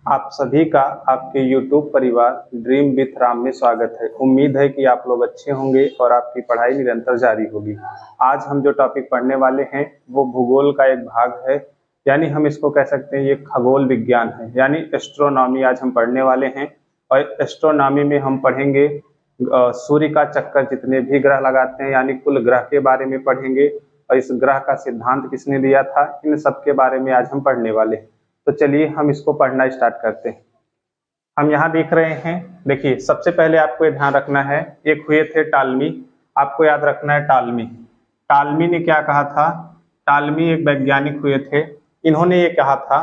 आप सभी का आपके YouTube परिवार ड्रीम विथ राम में स्वागत है। उम्मीद है कि आप लोग अच्छे होंगे और आपकी पढ़ाई निरंतर जारी होगी। आज हम जो टॉपिक पढ़ने वाले हैं वो भूगोल का एक भाग है, यानी हम इसको कह सकते हैं ये खगोल विज्ञान है, यानी एस्ट्रोनॉमी आज हम पढ़ने वाले हैं। और एस्ट्रोनॉमी में हम पढ़ेंगे सूर्य का चक्कर जितने भी ग्रह लगाते हैं, यानी कुल ग्रह के बारे में पढ़ेंगे और इस ग्रह का सिद्धांत किसने दिया था, इन सब के बारे में आज हम पढ़ने वाले हैं। तो चलिए हम इसको पढ़ना स्टार्ट करते हैं। हम यहाँ देख रहे हैं, देखिए सबसे पहले आपको ये ध्यान रखना है, एक हुए थे टालमी। आपको याद रखना है टालमी। टालमी ने क्या कहा था? टालमी एक वैज्ञानिक हुए थे। इन्होंने ये कहा था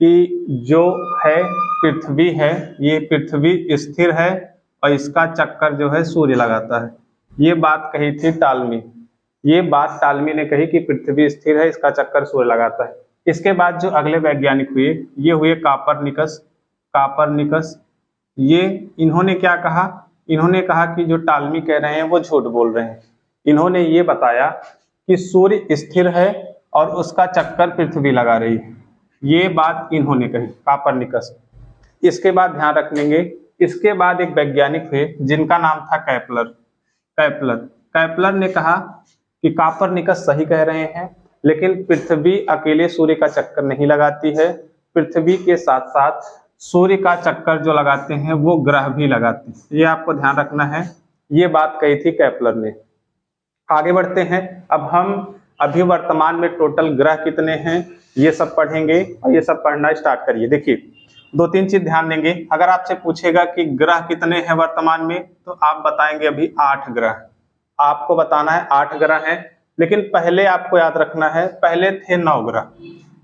कि जो है पृथ्वी है, ये पृथ्वी स्थिर है और इसका चक्कर जो है सूर्य लगाता है। ये बात कही थी टालमी। ये बात टालमी ने कही कि पृथ्वी स्थिर है, इसका चक्कर सूर्य लगाता है। इसके बाद जो अगले वैज्ञानिक हुए, ये हुए कापरनिकस। कापरनिकस ये इन्होंने क्या कहा? इन्होंने कहा कि जो टालमी कह रहे हैं वो झूठ बोल रहे हैं। इन्होंने ये बताया कि सूर्य स्थिर है और उसका चक्कर पृथ्वी लगा रही है। ये बात इन्होंने कही, कापरनिकस। इसके बाद ध्यान रखेंगे, इसके बाद एक वैज्ञानिक हुए जिनका नाम था कैपलर। कैपलर कैपलर ने कहा कि कापरनिकस सही कह रहे हैं, लेकिन पृथ्वी अकेले सूर्य का चक्कर नहीं लगाती है। पृथ्वी के साथ साथ सूर्य का चक्कर जो लगाते हैं वो ग्रह भी लगाते हैं। ये आपको ध्यान रखना है। ये बात कही थी कैपलर ने। आगे बढ़ते हैं। अब हम अभी वर्तमान में टोटल ग्रह कितने हैं ये सब पढ़ेंगे और ये सब पढ़ना स्टार्ट करिए। देखिए दो तीन चीज ध्यान देंगे। अगर आपसे पूछेगा कि ग्रह कितने हैं वर्तमान में, तो आप बताएंगे अभी 8 ग्रह। आपको बताना है 8 ग्रह हैं, लेकिन पहले आपको याद रखना है, पहले थे 9 ग्रह।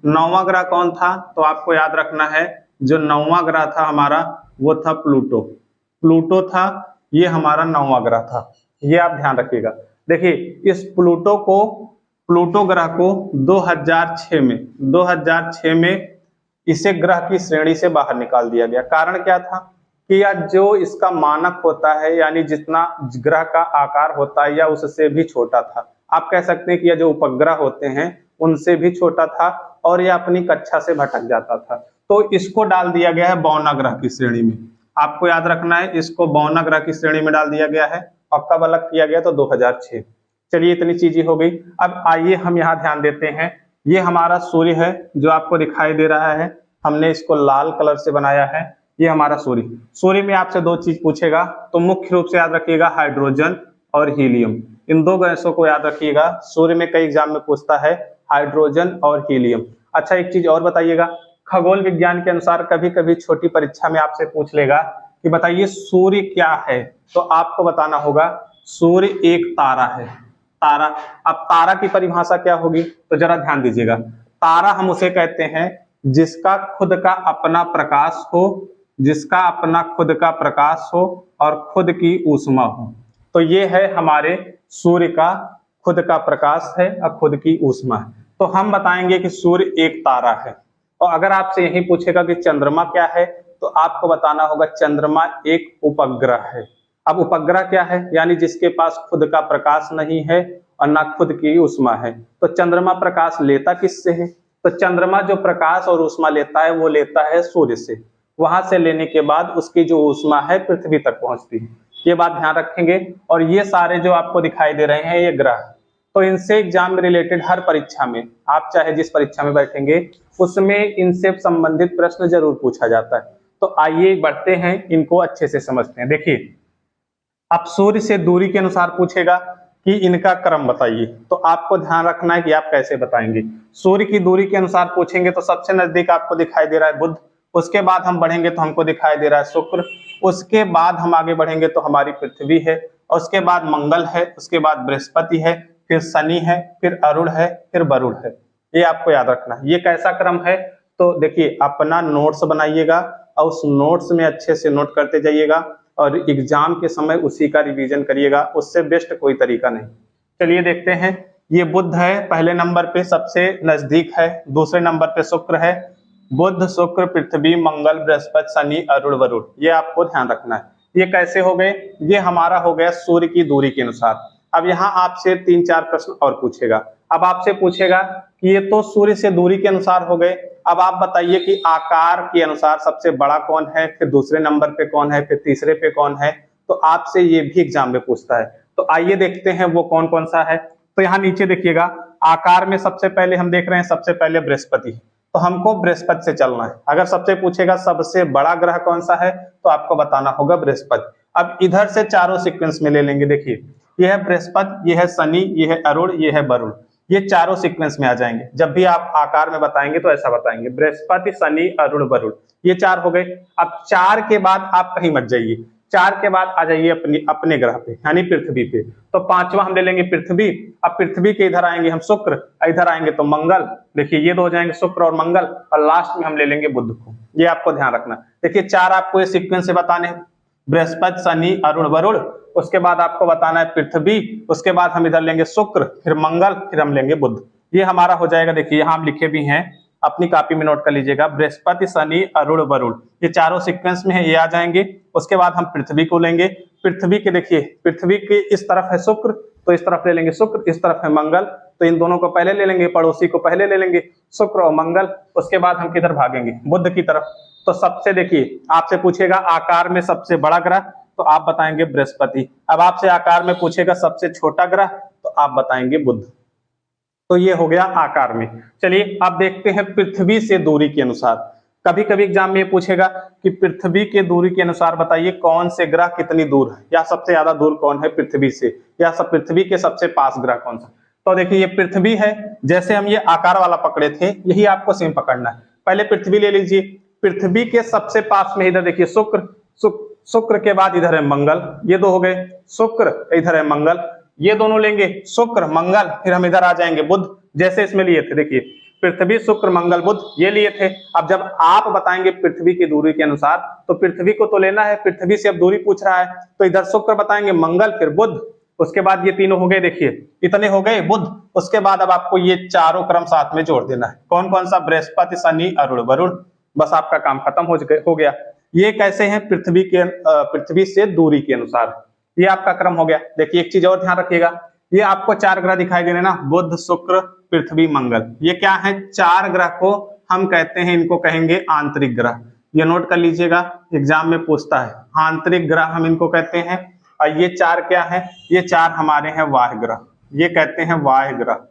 9वां ग्रह कौन था? तो आपको याद रखना है, जो 9वां ग्रह था हमारा वो था प्लूटो। प्लूटो था, ये हमारा 9वां ग्रह था। ये आप ध्यान रखिएगा। देखिए इस प्लूटो ग्रह को 2006 में इसे ग्रह की श्रेणी से बाहर निकाल दिया गया। कारण क्या था कि या जो इसका मानक होता है, यानी जितना ग्रह का आकार होता है या उससे भी छोटा था। आप कह सकते हैं कि यह जो उपग्रह होते हैं उनसे भी छोटा था और यह अपनी कक्षा से भटक जाता था। तो इसको डाल दिया गया है बौना ग्रह की श्रेणी में। आपको याद रखना है, इसको बौना ग्रह की श्रेणी में डाल दिया गया है। और कब अलग किया गया? तो 2006। चलिए इतनी चीजें हो गई। अब आइए हम यहाँ ध्यान देते हैं। ये हमारा सूर्य है जो आपको दिखाई दे रहा है, हमने इसको लाल कलर से बनाया है। ये हमारा सूर्य। सूर्य में आपसे दो चीज पूछेगा, तो मुख्य रूप से याद रखिएगा हाइड्रोजन और हीलियम। इन दो गैसों को याद रखिएगा। सूर्य में कई एग्जाम में पूछता है हाइड्रोजन और हीलियम। अच्छा एक चीज और बताइएगा, खगोल विज्ञान के अनुसार कभी कभी छोटी परीक्षा में आपसे पूछ लेगा कि बताइए सूर्य क्या है, तो आपको बताना होगा सूर्य एक तारा है। तारा। अब तारा की परिभाषा क्या होगी? तो जरा ध्यान दीजिएगा। तारा हम उसे कहते हैं जिसका खुद का अपना प्रकाश हो, जिसका अपना खुद का प्रकाश हो और खुद की ऊष्मा हो। तो ये है हमारे सूर्य का खुद का प्रकाश है और खुद की ऊष्मा है। तो हम बताएंगे कि सूर्य एक तारा है। और अगर आपसे यही पूछेगा कि चंद्रमा क्या है, तो आपको बताना होगा चंद्रमा एक उपग्रह है। अब उपग्रह क्या है? यानी जिसके पास खुद का प्रकाश नहीं है और ना खुद की ऊष्मा है। तो चंद्रमा प्रकाश लेता किससे है? तो चंद्रमा जो प्रकाश और ऊष्मा लेता है वो लेता है सूर्य से। वहां से लेने के बाद उसकी जो ऊष्मा है पृथ्वी तक पहुंचती है। ये बात ध्यान रखेंगे। और ये सारे जो आपको दिखाई दे रहे हैं ये ग्रह, तो इनसे एग्जाम में रिलेटेड हर परीक्षा में, आप चाहे जिस परीक्षा में बैठेंगे उसमें इनसे संबंधित प्रश्न जरूर पूछा जाता है। तो आइए बढ़ते हैं, इनको अच्छे से समझते हैं। देखिए अब सूर्य से दूरी के अनुसार पूछेगा कि इनका क्रम बताइए, तो आपको ध्यान रखना है कि आप कैसे बताएंगे। सूर्य की दूरी के अनुसार पूछेंगे तो सबसे नजदीक आपको दिखाई दे रहा है बुध। उसके बाद हम बढ़ेंगे तो हमको दिखाई दे रहा है शुक्र। उसके बाद हम आगे बढ़ेंगे तो हमारी पृथ्वी है। और उसके बाद मंगल है, उसके बाद बृहस्पति है, फिर शनि है, फिर अरुण है, फिर वरुण है। ये आपको याद रखना है। ये कैसा क्रम है? तो देखिए अपना नोट्स बनाइएगा और उस नोट्स में अच्छे से नोट करते जाइएगा और एग्जाम के समय उसी का रिवीजन करिएगा। उससे बेस्ट कोई तरीका नहीं। चलिए देखते हैं। ये बुध है, पहले नंबर पे सबसे नजदीक है। दूसरे नंबर पे शुक्र है। बुध, शुक्र, पृथ्वी, मंगल, बृहस्पति, शनि, अरुण, वरुण। ये आपको ध्यान रखना है। ये कैसे हो गए? ये हमारा हो गया सूर्य की दूरी के अनुसार। अब यहाँ आपसे 3-4 प्रश्न और पूछेगा। अब आपसे पूछेगा कि ये तो सूर्य से दूरी के अनुसार हो गए, अब आप बताइए कि आकार के अनुसार सबसे बड़ा कौन है, फिर दूसरे नंबर पे कौन है, फिर तीसरे पे कौन है। तो आपसे ये भी एग्जाम में पूछता है। तो आइए देखते हैं वो कौन कौन सा है। तो यहाँ नीचे देखिएगा, आकार में सबसे पहले हम देख रहे हैं, सबसे पहले बृहस्पति। तो हमको बृहस्पति से चलना है। अगर सबसे पूछेगा सबसे बड़ा ग्रह कौन सा है, तो आपको बताना होगा बृहस्पति। अब इधर से चारों सीक्वेंस में ले लेंगे। देखिए, ये है बृहस्पति, ये है शनि, ये है अरुण, ये है वरुण। ये चारों सीक्वेंस में आ जाएंगे। जब भी आप आकार में बताएंगे तो ऐसा बताएंगे, बृहस्पति, शनि, अरुण, वरुण। ये 4 हो गए। अब 4 के बाद आप कहीं मत जाइए, 4 के बाद आ जाइए अपने ग्रह पे, यानी पृथ्वी पे। तो 5वां हम ले लेंगे पृथ्वी। अब पृथ्वी के इधर आएंगे हम शुक्र, इधर आएंगे तो मंगल। देखिए, ये 2 हो जाएंगे, शुक्र और मंगल। और लास्ट में हम ले लेंगे बुध को। ये आपको ध्यान रखना। देखिए, 4 आपको ये सीक्वेंस से बताने हैं, बृहस्पति, शनि, अरुण, वरुण। उसके बाद आपको बताना है पृथ्वी, उसके बाद हम इधर लेंगे शुक्र, फिर मंगल, फिर हम लेंगे बुध। ये हमारा हो जाएगा। देखिए, यहाँ हम लिखे भी हैं, अपनी कॉपी में नोट कर लीजिएगा, बृहस्पति, शनि, अरुण, वरुण। ये चारों सीक्वेंस में है, ये आ जाएंगे। उसके बाद हम पृथ्वी को लेंगे। पृथ्वी के देखिए, पृथ्वी के इस तरफ है शुक्र, तो इस तरफ ले लेंगे शुक्र, इस तरफ है मंगल, तो इन दोनों को पहले ले लेंगे, पड़ोसी को पहले ले लेंगे, शुक्र और मंगल। उसके बाद हम किधर भागेंगे, बुध की तरफ। तो सबसे देखिए, आपसे पूछेगा आकार में सबसे बड़ा ग्रह, तो आप बताएंगे बृहस्पति। अब आपसे आकार में पूछेगा सबसे छोटा ग्रह, तो आप बताएंगे बुध। तो ये हो गया आकार में। चलिए अब देखते हैं पृथ्वी से दूरी के अनुसार। कभी कभी एग्जाम में ये पूछेगा कि पृथ्वी के दूरी के अनुसार बताइए कौन से ग्रह कितनी दूर है, या सबसे ज्यादा दूर कौन है पृथ्वी से, या सब पृथ्वी के सबसे पास ग्रह कौन सा। तो देखिए, ये पृथ्वी है। जैसे हम ये आकार वाला पकड़े थे, यही आपको सेम पकड़ना है। पहले पृथ्वी ले लीजिए। पृथ्वी के सबसे पास में इधर देखिए शुक्र, शुक्र के बाद इधर है मंगल। ये 2 हो गए, शुक्र, इधर है मंगल। ये दोनों लेंगे, शुक्र, मंगल, फिर हम इधर आ जाएंगे बुध। जैसे इसमें लिए थे, देखिए पृथ्वी, शुक्र, मंगल, बुध, ये लिए थे। अब जब आप बताएंगे पृथ्वी की दूरी के अनुसार, तो पृथ्वी को तो लेना है, पृथ्वी से अब दूरी पूछ रहा है, तो इधर शुक्र बताएंगे, मंगल, फिर बुध। उसके बाद ये तीनों हो गए, देखिए इतने हो गए बुध। उसके बाद अब आपको ये चारों क्रम साथ में जोड़ देना है। कौन कौन सा, बृहस्पति, शनि, अरुण, वरुण। बस आपका काम खत्म हो गया। ये कैसे हैं, पृथ्वी से दूरी के अनुसार। ये आपका क्रम हो गया। देखिए, एक चीज और ध्यान रखिएगा, ये आपको 4 ग्रह दिखाई दे रहे हैं ना, बुध, शुक्र, पृथ्वी, मंगल। ये क्या है, 4 ग्रह को हम कहते हैं, इनको कहेंगे आंतरिक ग्रह। ये नोट कर लीजिएगा, एग्जाम में पूछता है, आंतरिक ग्रह हम इनको कहते हैं। और ये 4 क्या है, ये 4 हमारे हैं बाह्य ग्रह। ये कहते हैं बाह्य ग्रह।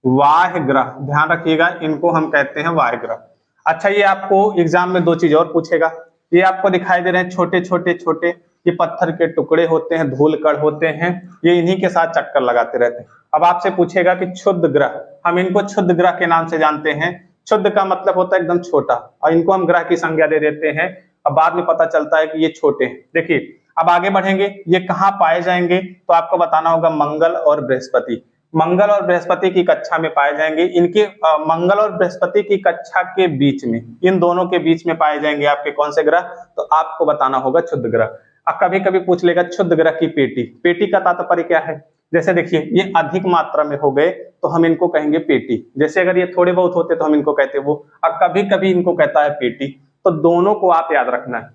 बाह्य ग्रह ध्यान रखिएगा, इनको हम कहते हैं बाह्य ग्रह। अच्छा, ये आपको एग्जाम में 2 चीज और पूछेगा। ये आपको दिखाई दे रहे हैं छोटे छोटे छोटे, ये पत्थर के टुकड़े होते हैं, धूल कण होते हैं, ये इन्हीं के साथ चक्कर लगाते रहते हैं। अब आपसे पूछेगा कि क्षुद्र ग्रह, हम इनको क्षुद्र ग्रह के नाम से जानते हैं। क्षुद्र का मतलब होता है एकदम छोटा, और इनको हम ग्रह की संज्ञा दे देते हैं। अब बाद में पता चलता है कि ये छोटे हैं। देखिए, अब आगे बढ़ेंगे, ये कहाँ पाए जाएंगे, तो आपको बताना होगा मंगल और बृहस्पति। मंगल और बृहस्पति की कक्षा में पाए जाएंगे। इनके मंगल और बृहस्पति की कक्षा के बीच में, इन दोनों के बीच में पाए जाएंगे आपके कौन से ग्रह, तो आपको बताना होगा क्षुद्र ग्रह। अब कभी कभी पूछ लेगा क्षुद्र ग्रह की पेटी। पेटी का तात्पर्य क्या है, जैसे देखिए ये अधिक मात्रा में हो गए तो हम इनको कहेंगे पेटी। जैसे अगर ये थोड़े बहुत होते तो हम इनको कहते वो, और कभी कभी इनको कहता है पेटी। तो दोनों को आप याद रखना है।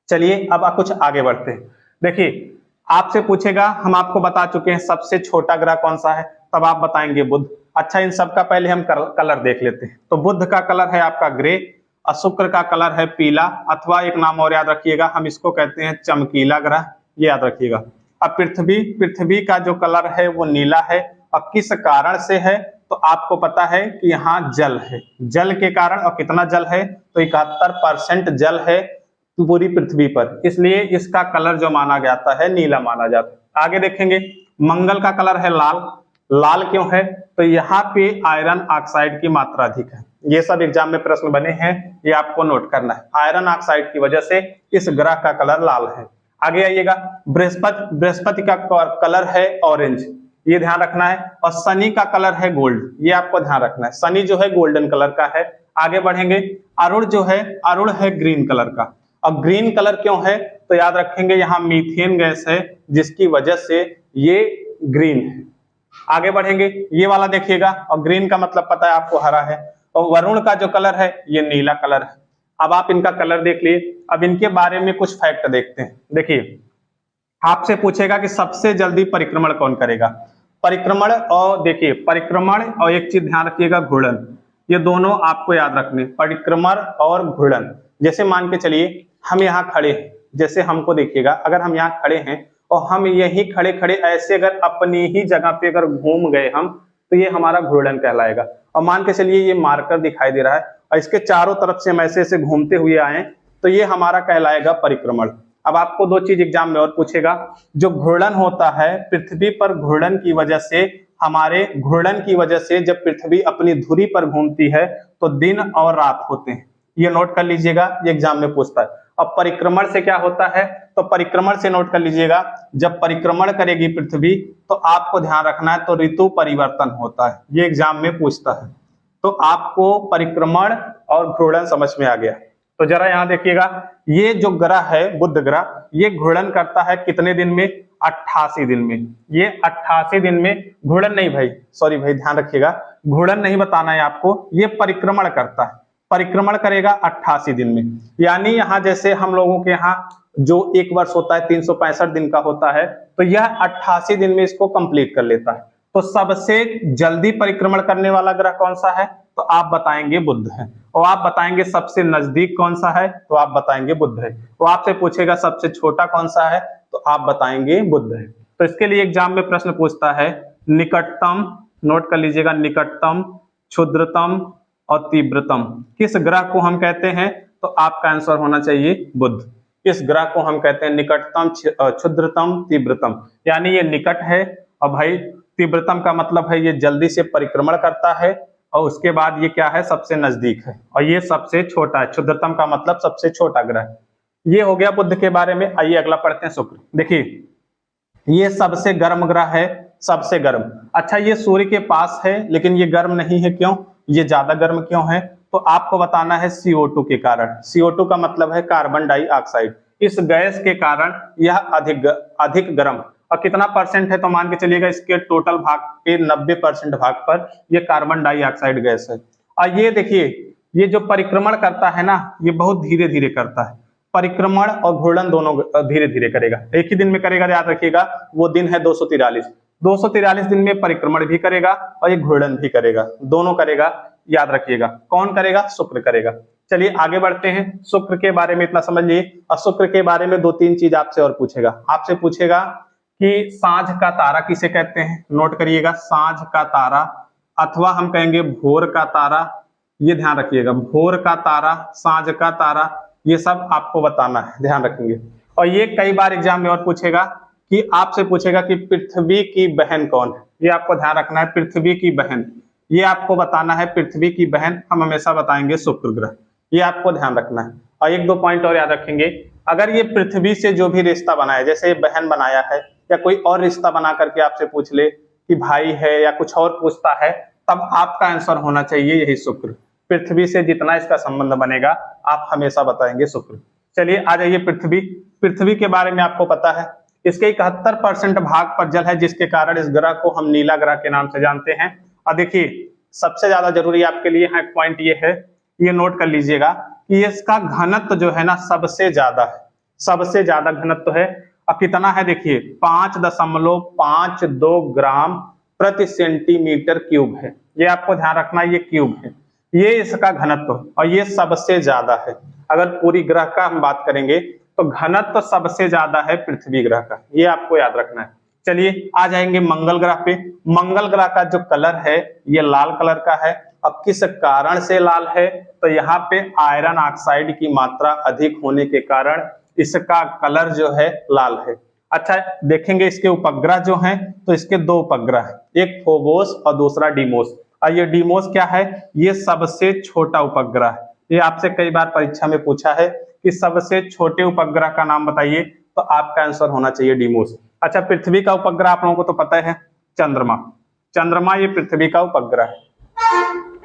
चलिए अब कुछ आगे बढ़ते हैं। देखिए, आपसे पूछेगा, हम आपको बता चुके हैं सबसे छोटा ग्रह कौन सा है, तब आप बताएंगे बुध। अच्छा, इन सब का पहले हम कलर देख लेते हैं। तो बुध का कलर है आपका ग्रे, और शुक्र का कलर है पीला, अथवा एक नाम और याद रखिएगा, हम इसको कहते हैं चमकीला ग्रह, ये याद रखिएगा। अब पृथ्वी का जो कलर है वो नीला है, और किस कारण से है, तो आपको पता है कि यहाँ जल है। जल के कारण, और कितना जल है, तो 71% जल है पूरी पृथ्वी पर, इसलिए इसका कलर जो माना जाता है नीला माना जाता है। आगे देखेंगे, मंगल का कलर है लाल। लाल क्यों है, तो यहाँ पे आयरन ऑक्साइड की मात्रा अधिक है। ये सब एग्जाम में प्रश्न बने हैं, ये आपको नोट करना है। आयरन ऑक्साइड की वजह से इस ग्रह का कलर लाल है। आगे आइएगा, बृहस्पति का कलर है ऑरेंज, ये ध्यान रखना है। और शनि का कलर है गोल्ड, ये आपको ध्यान रखना है। शनि जो है गोल्डन कलर का है। आगे बढ़ेंगे, अरुण जो है, अरुण है ग्रीन कलर का। अब ग्रीन कलर क्यों है, तो याद रखेंगे यहाँ मीथेन गैस है, जिसकी वजह से ये ग्रीन है। आगे बढ़ेंगे, ये वाला देखिएगा, और ग्रीन का मतलब पता है आपको हरा है। और वरुण का जो कलर है ये नीला कलर है। अब आप इनका कलर देख लिए। अब इनके बारे में कुछ फैक्ट देखते हैं। देखिए, आपसे पूछेगा कि सबसे जल्दी परिक्रमण कौन करेगा। परिक्रमण और देखिए, परिक्रमण और एक चीज ध्यान रखिएगा, घूर्णन, ये दोनों आपको याद रखने, परिक्रमण और घूर्णन। जैसे मान के चलिए हम यहाँ खड़े हैं, जैसे हमको देखिएगा, अगर हम यहाँ खड़े हैं और हम यही खड़े खड़े ऐसे अगर अपनी ही जगह पे अगर घूम गए हम, तो ये हमारा घूर्णन कहलाएगा। और मान के चलिए ये मार्कर दिखाई दे रहा है और इसके चारों तरफ से हम ऐसे ऐसे घूमते हुए आए, तो ये हमारा कहलाएगा परिक्रमण। अब आपको दो चीज एग्जाम में और पूछेगा, जो घूर्णन होता है पृथ्वी पर, घूर्णन की वजह से, हमारे घूर्णन की वजह से जब पृथ्वी अपनी धुरी पर घूमती है तो दिन और रात होते हैं, ये नोट कर लीजिएगा, ये एग्जाम में पूछता है। अब परिक्रमण से क्या होता है, तो परिक्रमण से नोट कर लीजिएगा, जब परिक्रमण करेगी पृथ्वी तो आपको ध्यान रखना है, तो ऋतु परिवर्तन होता है, ये एग्जाम में पूछता है। तो आपको परिक्रमण और घूर्णन समझ में आ गया। तो जरा यहाँ देखिएगा, ये जो ग्रह है बुध ग्रह, ये घूर्णन करता है कितने दिन में, 88 दिन में। ये 88 दिन में, घूर्णन नहीं भाई, सॉरी भाई, ध्यान रखिएगा, घूर्णन नहीं बताना है आपको, ये परिक्रमण करता है, परिक्रमण करेगा 88 दिन में। यानी यहाँ जैसे हम लोगों के यहाँ जो एक वर्ष होता है 365 दिन का होता है, तो यह 88 दिन में इसको कंप्लीट कर लेता है। तो सबसे जल्दी परिक्रमण करने वाला ग्रह कौन सा है, तो आप बताएंगे बुध है। और आप बताएंगे सबसे नजदीक कौन सा है, तो आप बताएंगे बुध है। वो आपसे पूछेगा सबसे छोटा कौन सा है, तो आप बताएंगे बुध है। तो इसके लिए एग्जाम में प्रश्न पूछता है, निकटतम, नोट कर लीजिएगा, निकटतम, क्षुद्रतम और तीव्रतम किस ग्रह को हम कहते हैं, तो आपका आंसर होना चाहिए बुध। इस ग्रह को हम कहते हैं निकटतम, क्षुद्रतम, तीव्रतम, यानी ये निकट है, और भाई तीव्रतम का मतलब है ये जल्दी से परिक्रमण करता है, और उसके बाद ये क्या है, सबसे नजदीक है, और ये सबसे छोटा है। क्षुद्रतम का मतलब सबसे छोटा ग्रह। ये हो गया बुध के बारे में। आइए अगला पढ़ते हैं, शुक्र। देखिए ये सबसे गर्म ग्रह है, सबसे गर्म। अच्छा, ये सूर्य के पास है लेकिन ये गर्म नहीं है, क्यों, ये ज्यादा गर्म क्यों है, तो आपको बताना है CO2 के कारण। CO2 का मतलब है कार्बन डाइऑक्साइड। इस गैस के कारण यह अधिक गर्म, और कितना परसेंट है, तो मान के चलिएगा इसके टोटल भाग के 90% भाग पर ये कार्बन डाइऑक्साइड गैस है। और ये देखिए, ये जो परिक्रमण करता है ना, ये बहुत धीरे धीरे करता है। परिक्रमण और घूर्णन दोनों धीरे धीरे करेगा, एक ही दिन में करेगा, याद रखिएगा, वो दिन है 243 दिन में परिक्रमण भी करेगा और ये घूर्णन भी करेगा, दोनों करेगा, याद रखिएगा। कौन करेगा, शुक्र करेगा। चलिए आगे बढ़ते हैं, शुक्र के बारे में इतना समझ लिए। और शुक्र के बारे में दो तीन चीज आपसे और पूछेगा। आपसे पूछेगा कि सांझ का तारा किसे कहते हैं, नोट करिएगा, सांझ का तारा, अथवा हम कहेंगे भोर का तारा, ये ध्यान रखिएगा, भोर का तारा, सांझ का तारा, ये सब आपको बताना है, ध्यान रखेंगे। और ये कई बार एग्जाम में और पूछेगा कि आपसे पूछेगा कि पृथ्वी की बहन कौन है, ये आपको ध्यान रखना है, पृथ्वी की बहन, ये आपको बताना है, पृथ्वी की बहन हम हमेशा बताएंगे शुक्र ग्रह, ये आपको ध्यान रखना है। और एक दो पॉइंट और याद रखेंगे, अगर ये पृथ्वी से जो भी रिश्ता बनाया, जैसे बहन बनाया है या कोई और रिश्ता बना करके आपसे पूछ ले कि भाई है या कुछ और पूछता है, तब आपका आंसर होना चाहिए यही शुक्र। पृथ्वी से जितना इसका संबंध बनेगा आप हमेशा बताएंगे शुक्र। चलिए आ जाइए, पृथ्वी के बारे में आपको पता है, इसके 71% भाग पर जल है, जिसके कारण इस ग्रह को हम नीला ग्रह के नाम से जानते हैं। और देखिए सबसे ज्यादा जरूरी आपके लिए है पॉइंट ये है, ये नोट कर लीजिएगा कि इसका घनत्व जो है ना सबसे ज्यादा है, सबसे ज्यादा घनत्व है। और कितना है, देखिए 5.52 ग्राम प्रति सेंटीमीटर क्यूब है, ये आपको ध्यान रखना है, ये क्यूब है, ये इसका घनत्व, और ये सबसे ज्यादा है। अगर पूरी ग्रह का हम बात करेंगे तो घनत्व सबसे ज्यादा है पृथ्वी ग्रह का, ये आपको याद रखना है। चलिए आ जाएंगे मंगल ग्रह पे। मंगल ग्रह का जो कलर है ये लाल कलर का है। अब किस कारण से लाल है, तो यहाँ पे आयरन ऑक्साइड की मात्रा अधिक होने के कारण इसका कलर जो है लाल है। अच्छा देखेंगे इसके उपग्रह जो हैं, तो इसके दो उपग्रह हैं, एक फोबोस और दूसरा डीमोस। और ये डीमोस क्या है, ये सबसे छोटा उपग्रह है। ये आपसे कई बार परीक्षा में पूछा है कि सबसे छोटे उपग्रह का नाम बताइए, तो आपका आंसर होना चाहिए डीमोस। अच्छा पृथ्वी का उपग्रह आप लोगों को तो पता है, चंद्रमा, चंद्रमा ये पृथ्वी का उपग्रह है।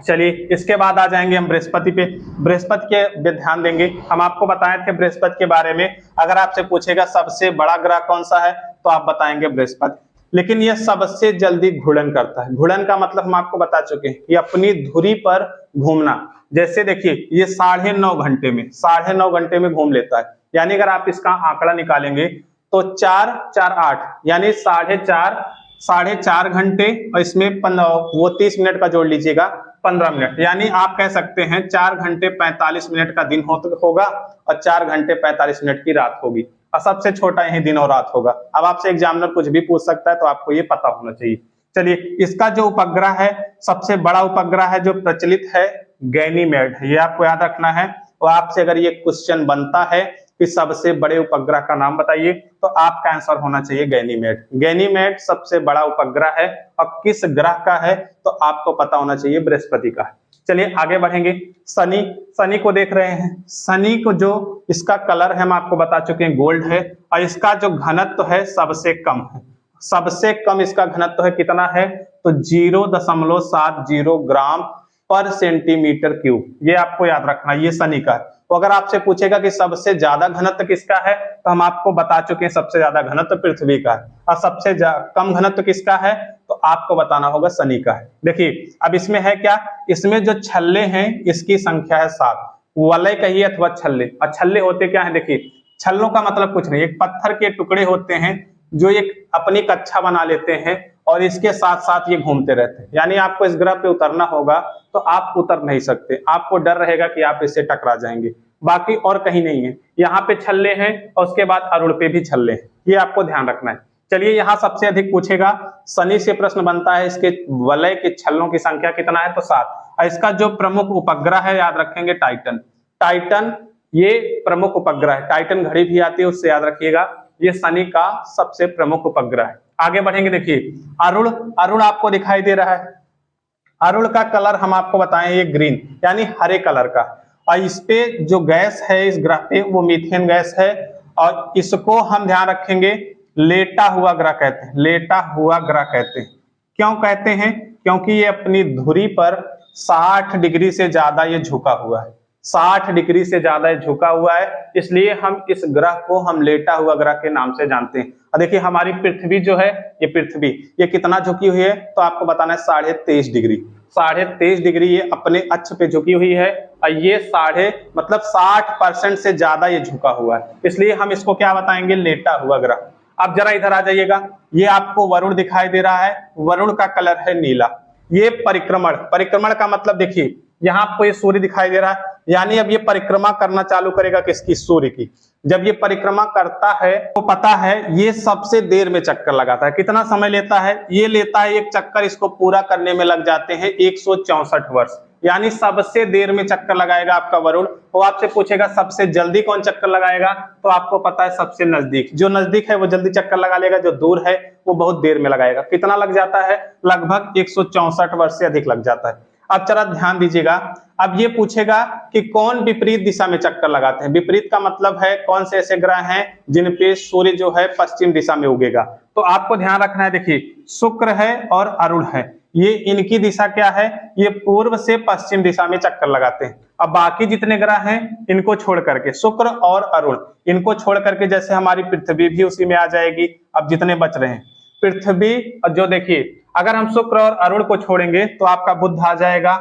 चलिए इसके बाद आ जाएंगे हम बृहस्पति पे। बृहस्पति के ध्यान देंगे, हम आपको बताए थे बृहस्पति के बारे में, अगर आपसे पूछेगा सबसे बड़ा ग्रह कौन सा है, तो आप बताएंगे बृहस्पति। लेकिन यह सबसे जल्दी घूर्णन करता है। घूर्णन का मतलब हम आपको बता चुके हैं कि अपनी धुरी पर घूमना। जैसे देखिए ये 9.5 घंटे में, 9.5 घंटे में घूम लेता है। यानी अगर आप इसका आंकड़ा निकालेंगे तो 4 4 8 यानी 4.5 घंटे, और इसमें वो 30 मिनट का जोड़ लीजिएगा 15 मिनट, यानी आप कह सकते हैं 4 घंटे 45 मिनट का दिन होगा और 4 घंटे 45 मिनट की रात होगी, और सबसे छोटा यही दिन और रात होगा। अब आपसे एग्जामिनर कुछ भी पूछ सकता है, तो आपको ये पता होना चाहिए। चलिए, इसका जो उपग्रह है, सबसे बड़ा उपग्रह है जो प्रचलित है, गैनीमेड, ये आपको याद रखना है। और आपसे अगर ये क्वेश्चन बनता है कि सबसे बड़े उपग्रह का नाम बताइए, तो आपका आंसर होना चाहिए गैनीमेड। गैनीमेड सबसे बड़ा उपग्रह है, और किस ग्रह का है तो आपको पता होना चाहिए बृहस्पति का है। चलिए आगे बढ़ेंगे। शनि को देख रहे हैं। शनि को जो इसका कलर है हम आपको बता चुके हैं, गोल्ड है, और इसका जो घनत्व है सबसे कम है। सबसे कम इसका घनत्व है, कितना है तो 0.70 ग्राम पर सेंटीमीटर क्यूब, ये आपको याद रखना, ये शनि का है। तो अगर आपसे पूछेगा कि सबसे ज्यादा घनत्व किसका है, तो हम आपको बता चुके हैं सबसे ज्यादा घनत्व पृथ्वी का है, और सबसे कम घनत्व किसका है तो आपको बताना होगा शनि का है। देखिए अब इसमें है क्या, इसमें जो छल्ले हैं इसकी संख्या है 7, वलय कहिए अथवा छल्ले। और छल्ले होते क्या है, देखिए छल्लों का मतलब कुछ नहीं, एक पत्थर के टुकड़े होते हैं जो एक अपनी कक्षा बना लेते हैं और इसके साथ साथ ये घूमते रहते हैं। यानी आपको इस ग्रह पे उतरना होगा तो आप उतर नहीं सकते, आपको डर रहेगा कि आप इससे टकरा जाएंगे, बाकी और कहीं नहीं है। यहाँ पे छल्ले हैं और उसके बाद अरुण पे भी छल्ले हैं, ये आपको ध्यान रखना है। चलिए यहाँ सबसे अधिक पूछेगा, शनि से प्रश्न बनता है, इसके वलय के छल्लों की संख्या कितना है तो 7। और इसका जो प्रमुख उपग्रह है याद रखेंगे टाइटन। टाइटन ये प्रमुख उपग्रह है, टाइटन घड़ी भी आती है उससे याद रखिएगा, ये शनि का सबसे प्रमुख उपग्रह है। आगे बढ़ेंगे, देखिए अरुण आपको दिखाई दे रहा है। अरुण का कलर हम आपको बताएं, ये ग्रीन यानी हरे कलर का, और इस पे जो गैस है इस ग्रह पे वो मीथेन गैस है, और इसको हम ध्यान रखेंगे लेटा हुआ ग्रह कहते हैं। लेटा हुआ ग्रह कहते हैं, क्यों कहते हैं, क्योंकि ये अपनी धुरी पर 60 डिग्री से ज्यादा ये झुका हुआ है, 60 डिग्री से ज्यादा झुका हुआ है, इसलिए हम इस ग्रह को हम लेटा हुआ ग्रह के नाम से जानते हैं। और देखिए हमारी पृथ्वी जो है, ये पृथ्वी ये कितना झुकी हुई है तो आपको बताना है 23.5 डिग्री। 23.5 डिग्री ये अपने अक्ष पे झुकी हुई है, और ये 60% से ज्यादा ये झुका हुआ है, इसलिए हम इसको क्या बताएंगे, लेटा हुआ ग्रह। अब जरा इधर आ जाइएगा, ये आपको वरुण दिखाई दे रहा है, वरुण का कलर है नीला। ये परिक्रमण का मतलब देखिए यहाँ आपको ये सूर्य दिखाई दे रहा है, यानी अब ये परिक्रमा करना चालू करेगा किसकी, सूर्य की। जब ये परिक्रमा करता है तो पता है ये सबसे देर में चक्कर लगाता है। कितना समय लेता है, ये लेता है एक चक्कर, इसको पूरा करने में लग जाते हैं 164 वर्ष, यानी सबसे देर में चक्कर लगाएगा आपका वरुण। वो आपसे पूछेगा सबसे जल्दी कौन चक्कर लगाएगा, तो आपको पता है सबसे नजदीक, जो नजदीक है वो जल्दी चक्कर लगा लेगा, जो दूर है वो बहुत देर में लगाएगा। कितना लग जाता है, लगभग 164 वर्ष से अधिक लग जाता है। अब जरा ध्यान दीजिएगा, अब ये पूछेगा कि कौन विपरीत दिशा में चक्कर लगाते हैं। विपरीत का मतलब है कौन से ऐसे ग्रह हैं जिन पे सूर्य जो है पश्चिम दिशा में उगेगा। तो आपको ध्यान रखना है, देखिए शुक्र है और अरुण है, ये इनकी दिशा क्या है, ये पूर्व से पश्चिम दिशा में चक्कर लगाते हैं। अब बाकी जितने ग्रह हैं इनको छोड़ करके, शुक्र और अरुण इनको छोड़ करके, जैसे हमारी पृथ्वी भी उसी में आ जाएगी। अब जितने बच रहे हैं पृथ्वी, और जो देखिए अगर हम शुक्र और अरुण को छोड़ेंगे तो आपका बुध आ जाएगा,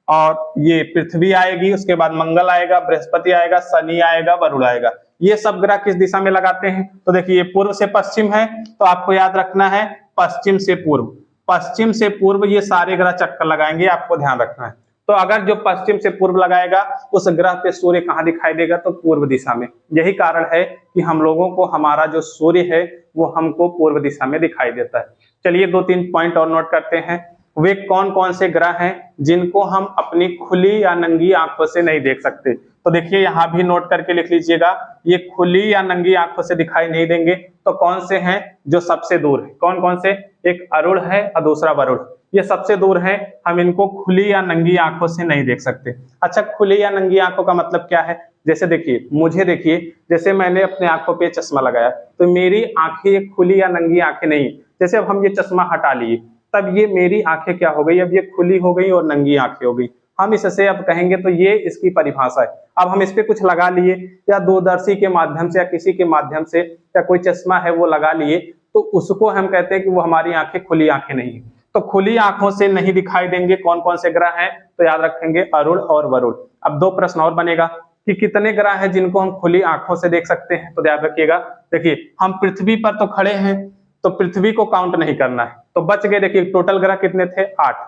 और ये पृथ्वी आएगी, उसके बाद मंगल आएगा, बृहस्पति आएगा, शनि आएगा, वरुण आएगा। ये सब ग्रह किस दिशा में लगाते हैं, तो देखिए पूर्व से पश्चिम है, तो आपको याद रखना है पश्चिम से पूर्व। पश्चिम से पूर्व ये सारे ग्रह चक्कर लगाएंगे, आपको ध्यान रखना है। तो अगर जो पश्चिम से पूर्व लगाएगा उस ग्रह पे सूर्य कहाँ दिखाई देगा, तो पूर्व दिशा में। यही कारण है कि हम लोगों को हमारा जो सूर्य है वो हमको पूर्व दिशा में दिखाई देता है। चलिए 2-3 पॉइंट और नोट करते हैं। वे कौन कौन से ग्रह हैं जिनको हम अपनी खुली या नंगी आंखों से नहीं देख सकते, तो देखिए यहाँ भी नोट करके लिख लीजिएगा, ये खुली या नंगी आंखों से दिखाई नहीं देंगे। तो कौन से हैं जो सबसे दूर है, कौन कौन से, एक अरुण है और दूसरा वरुण, ये सबसे दूर है, हम इनको खुली या नंगी आंखों से नहीं देख सकते। अच्छा, खुली या नंगी आंखों का मतलब क्या है, जैसे देखिए मुझे देखिए, जैसे मैंने अपने आंखों पे चश्मा लगाया तो मेरी आंखें खुली या नंगी आंखें नहीं, जैसे अब हम ये चश्मा हटा लिए तब ये मेरी आंखें क्या हो गई, अब ये खुली हो गई और नंगी आंखें हो गई। हम इससे अब कहेंगे तो ये इसकी परिभाषा है। अब हम इस पे कुछ लगा लिए या दूरदर्शी के माध्यम से या किसी के माध्यम से, या कोई चश्मा है वो लगा लिए, तो उसको हम कहते हैं कि वो हमारी आंखें खुली आंखें नहीं है। तो खुली आंखों से नहीं दिखाई देंगे कौन कौन से ग्रह हैं, तो याद रखेंगे अरुण और वरुण। अब 2 प्रश्न और बनेगा, कि कितने ग्रह हैं जिनको हम खुली आंखों से देख सकते हैं। तो याद रखिएगा, देखिए हम पृथ्वी पर तो खड़े हैं, तो पृथ्वी को काउंट नहीं करना है, तो बच गए। देखिए टोटल ग्रह कितने थे, 8।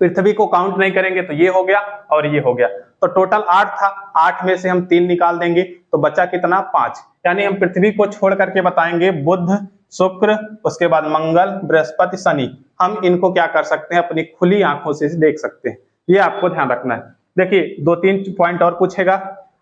पृथ्वी को काउंट नहीं करेंगे तो ये हो गया और ये हो गया, तो टोटल 8 था। 8 में से हम 3 निकाल देंगे तो बचा कितना, 5। यानी हम पृथ्वी को छोड़ करके बताएंगे बुध, शुक्र, उसके बाद मंगल, बृहस्पति, शनि। हम इनको क्या कर सकते हैं, अपनी खुली आंखों से देख सकते हैं। ये आपको ध्यान रखना है। देखिए 2-3 पॉइंट और पूछेगा।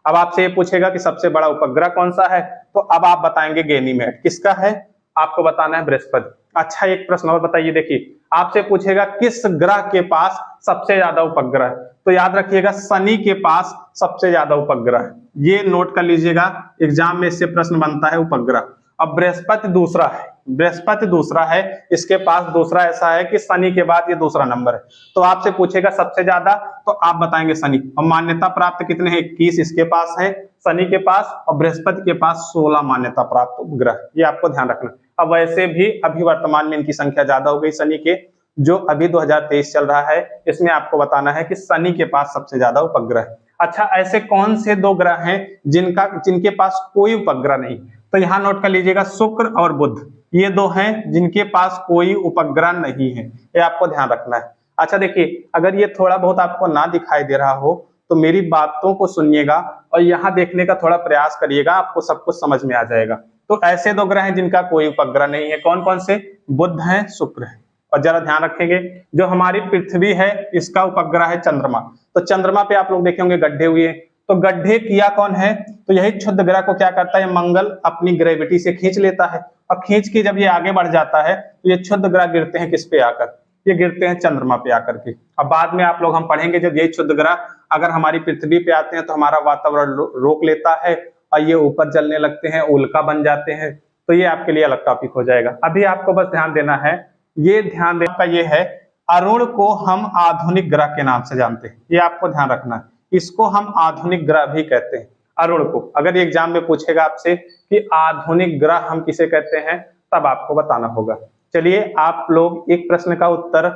अब आपसे ये पूछेगा कि सबसे बड़ा उपग्रह कौन सा है, तो अब आप बताएंगे गैनीमेड। किसका है, आपको बताना है बृहस्पति। अच्छा एक प्रश्न और बताइए, देखिए आपसे पूछेगा किस ग्रह के पास सबसे ज्यादा उपग्रह है, तो याद रखिएगा शनि के पास सबसे ज्यादा उपग्रह है। ये नोट कर लीजिएगा, एग्जाम में इससे प्रश्न बनता है उपग्रह। अब बृहस्पति दूसरा है, बृहस्पति दूसरा है, इसके पास दूसरा ऐसा है कि शनि के बाद ये दूसरा नंबर है। तो आपसे पूछेगा सबसे ज्यादा, तो आप बताएंगे शनि। और मान्यता प्राप्त कितने हैं, 21 इसके पास है शनि के पास, और बृहस्पति के पास 16 मान्यता प्राप्त उपग्रह। ये आपको ध्यान रखना। अब वैसे भी अभी वर्तमान में इनकी संख्या ज्यादा हो गई शनि के, जो अभी 2023 चल रहा है, इसमें आपको बताना है कि शनि के पास सबसे ज्यादा उपग्रह है। अच्छा ऐसे कौन से 2 ग्रह हैं जिनके पास कोई उपग्रह नहीं, तो यहाँ नोट कर लीजिएगा, शुक्र और बुध, ये 2 हैं जिनके पास कोई उपग्रह नहीं है। ये आपको ध्यान रखना है। अच्छा देखिए, अगर ये थोड़ा बहुत आपको ना दिखाई दे रहा हो तो मेरी बातों को सुनिएगा और यहाँ देखने का थोड़ा प्रयास करिएगा, आपको सब कुछ समझ में आ जाएगा। तो ऐसे 2 ग्रह हैं जिनका कोई उपग्रह नहीं है, कौन कौन से, बुध है, शुक्र है। और जरा ध्यान रखेंगे, जो हमारी पृथ्वी है इसका उपग्रह है चंद्रमा। तो चंद्रमा पे आप लोग देखे होंगे गड्ढे हुए, तो गड्ढे किया कौन है, तो यही क्षुद्र ग्रह को क्या करता है, मंगल अपनी ग्रेविटी से खींच लेता है, और खींच के जब ये आगे बढ़ जाता है तो ये क्षुद्र ग्रह गिरते हैं किस पे आकर, ये गिरते हैं चंद्रमा पे आकर के। अब बाद में आप लोग हम पढ़ेंगे, जब ये क्षुद्र ग्रह अगर हमारी पृथ्वी पे आते हैं तो हमारा वातावरण रोक लेता है और ये ऊपर जलने लगते हैं, उल्का बन जाते हैं। तो ये आपके लिए अलग टॉपिक हो जाएगा। अभी आपको बस ध्यान देना है, ये ध्यान देना का ये है, अरुण को हम आधुनिक ग्रह के नाम से जानते हैं। ये आपको ध्यान रखना है, इसको हम आधुनिक ग्रह भी कहते हैं। अरुण को अगर एग्जाम में पूछेगा आपसे कि आधुनिक ग्रह हम किसे कहते हैं, तब आपको बताना होगा। चलिए आप लोग एक प्रश्न का उत्तर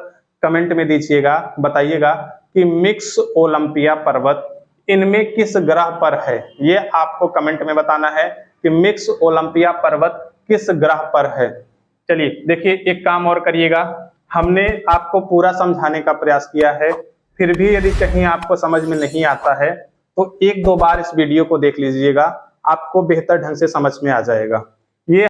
कमेंट में दीजिएगा, बताइएगा कि मिक्स ओलंपिया पर्वत इनमें किस ग्रह पर है। ये आपको कमेंट में बताना है कि मिक्स ओलंपिया पर्वत किस ग्रह पर है। चलिए देखिए, एक काम और करिएगा, हमने आपको पूरा समझाने का प्रयास किया है, फिर भी यदि कहीं आपको समझ में नहीं आता है तो 1-2 बार इस वीडियो को देख लीजिएगा, आपको बेहतर ढंग से समझ में आ जाएगा।